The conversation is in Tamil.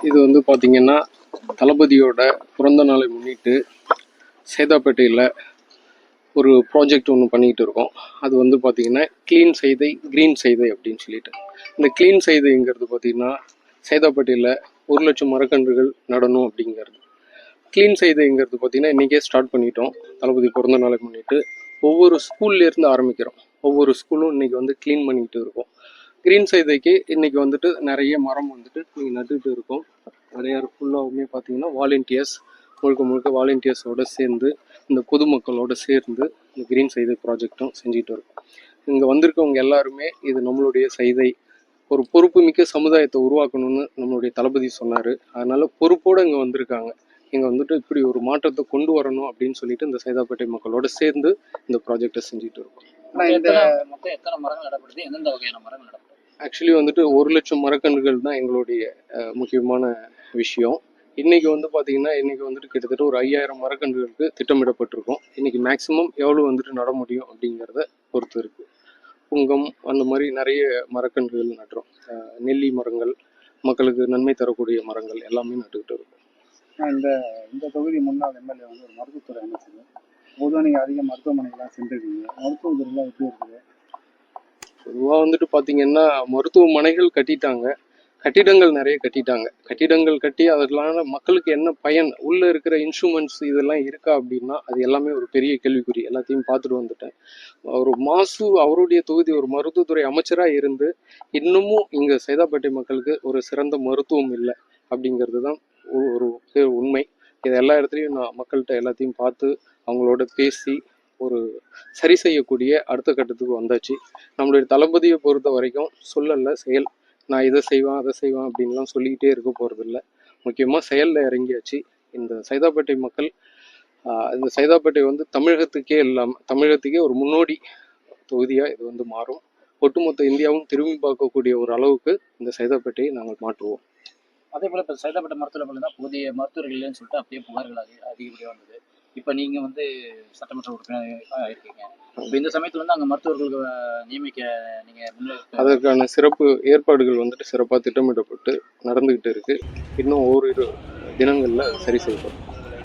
இது வந்து பார்த்திங்கன்னா தளபதியோட பிறந்த நாளை முன்னிட்டு சேதாப்பேட்டையில் ஒரு ப்ராஜெக்ட் ஒன்று பண்ணிக்கிட்டு இருக்கோம். அது வந்து பார்த்திங்கன்னா க்ளீன் செய்தை க்ரீன் செய்தை அப்படின்னு சொல்லிட்டு. இந்த க்ளீன் செய்தைங்கிறது பார்த்திங்கன்னா சேதாப்பேட்டையில் 1,00,000 மரக்கன்றுகள் நடணும் அப்படிங்கிறது. க்ளீன் செய்தைங்கிறது பார்த்திங்கன்னா இன்றைக்கே ஸ்டார்ட் பண்ணிட்டோம். தளபதி பிறந்த நாளை முன்னிட்டு ஒவ்வொரு ஸ்கூல்லேருந்து ஆரம்பிக்கிறோம். ஒவ்வொரு ஸ்கூலும் இன்றைக்கி வந்து க்ளீன் பண்ணிக்கிட்டு இருக்கோம். க்ரீன் செய்தைக்கு இன்றைக்கி வந்துட்டு நிறைய மரம் வந்துட்டு நீங்கள் நட்டுக்கிட்டு இருக்கோம். நிறையா ஃபுல்லாகவுமே பார்த்தீங்கன்னா வாலண்டியர்ஸ் முழுக்க வாலண்டியர்ஸோடு சேர்ந்து இந்த பொதுமக்களோடு சேர்ந்து இந்த க்ரீன் செய்தை ப்ராஜெக்டும் செஞ்சுட்டு இருக்கோம். இங்கே வந்திருக்கவங்க எல்லாருமே இது நம்மளுடைய செய்தை, ஒரு பொறுப்புமிக்க சமுதாயத்தை உருவாக்கணும்னு நம்மளுடைய தளபதி சொன்னார். அதனால் பொறுப்போடு இங்கே வந்திருக்காங்க. இங்கே வந்துட்டு இப்படி ஒரு மாற்றத்தை கொண்டு வரணும் அப்படின்னு சொல்லிட்டு இந்த சைதாப்பேட்டை மக்களோட சேர்ந்து இந்த ப்ராஜெக்டை செஞ்சுட்டு இருக்கோம். மொத்தம் எத்தனை மரங்கள் நடப்படுது, எந்தெந்த வகையான மரங்கள் நடப்படுது? ஆக்சுவலி வந்துட்டு 1,00,000 மரக்கன்றுகள் தான் எங்களுடைய முக்கியமான விஷயம். இன்றைக்கி வந்து பார்த்திங்கன்னா இன்றைக்கி வந்துட்டு கிட்டத்தட்ட ஒரு 5,000 மரக்கன்றுகளுக்கு திட்டமிடப்பட்டிருக்கோம். இன்றைக்கி மேக்ஸிமம் எவ்வளோ வந்துட்டு நட முடியும் அப்படிங்கிறத பொறுத்து இருக்குது. புங்கம் அந்த மாதிரி நிறைய மரக்கன்றுகள் நட்டுறோம். நெல்லி மரங்கள், மக்களுக்கு நன்மை தரக்கூடிய மரங்கள் எல்லாமே நட்டுக்கிட்டு இருக்கோம். இந்த இந்த தொகுதி முன்னாள் எம்எல்ஏ வந்து ஒரு மருத்துவத்துறை அமைச்சர். பொதுவாக நீங்கள் அதிக மருத்துவமனைகள்லாம் சென்றிருக்கீங்க. மருத்துவத்துறைலாம் எப்படி இருக்குது? பொதுவாக வந்துட்டு பார்த்திங்கன்னா மருத்துவமனைகள் கட்டிட்டாங்க, கட்டிடங்கள் நிறைய கட்டிட்டாங்க. கட்டிடங்கள் கட்டி அதனால மக்களுக்கு என்ன பயன், உள்ளே இருக்கிற இன்ஸ்ட்ருமெண்ட்ஸ் இதெல்லாம் இருக்கா அப்படின்னா அது எல்லாமே ஒரு பெரிய கேள்விக்குறி. எல்லாத்தையும் பார்த்துட்டு வந்துட்டேன். ஒரு மாசு அவருடைய தொகுதி ஒரு மருத்துவத்துறை அமைச்சராக இருந்து இன்னமும் இங்கே சைதாப்பேட்டை மக்களுக்கு ஒரு சிறந்த மருத்துவம் இல்லை அப்படிங்கிறது தான் ஒரு உண்மை. இது எல்லா இடத்துலையும் நான் மக்கள்கிட்ட எல்லாத்தையும் பார்த்து அவங்களோட பேசி ஒரு சரி செய்யக்கூடிய அடுத்த கட்டத்துக்கு வந்தாச்சு. நம்மளுடைய தளபதியை பொறுத்த வரைக்கும் சொல்லலை, செயல். நான் இதை செய்வேன் அதை செய்வேன் அப்படின்லாம் சொல்லிக்கிட்டே இருக்க போகிறதில்ல. முக்கியமாக செயலில் இறங்கியாச்சு. இந்த சைதாப்பேட்டை மக்கள் இந்த சைதாப்பேட்டை வந்து தமிழகத்துக்கே ஒரு முன்னோடி தொகுதியாக இது வந்து மாறும். ஒட்டுமொத்த இந்தியாவும் திரும்பி பார்க்கக்கூடிய ஒரு அளவுக்கு இந்த சைதாப்பேட்டையை நாங்கள் மாற்றுவோம். அதே போல் இப்போ சைதாப்பேட்டை மருத்துவமனையில் தான் புதிய மருத்துவர்கள் இல்லைன்னு சொல்லிட்டு அப்படியே புகார்கள் அதிகப்படியாக வந்தது. இப்போ நீங்கள் வந்து சட்டமன்ற உறுப்பினர் இருக்கீங்க. இப்போ இந்த சமயத்தில் வந்து அங்கே மருத்துவர்களுக்கு நியமிக்க நீங்கள் அதற்கான சிறப்பு ஏற்பாடுகள் வந்துட்டு சிறப்பாக திட்டமிடப்பட்டு நடந்துக்கிட்டு இருக்குது. இன்னும் ஓரிரு தினங்களில் சரி செய்யப்படும்.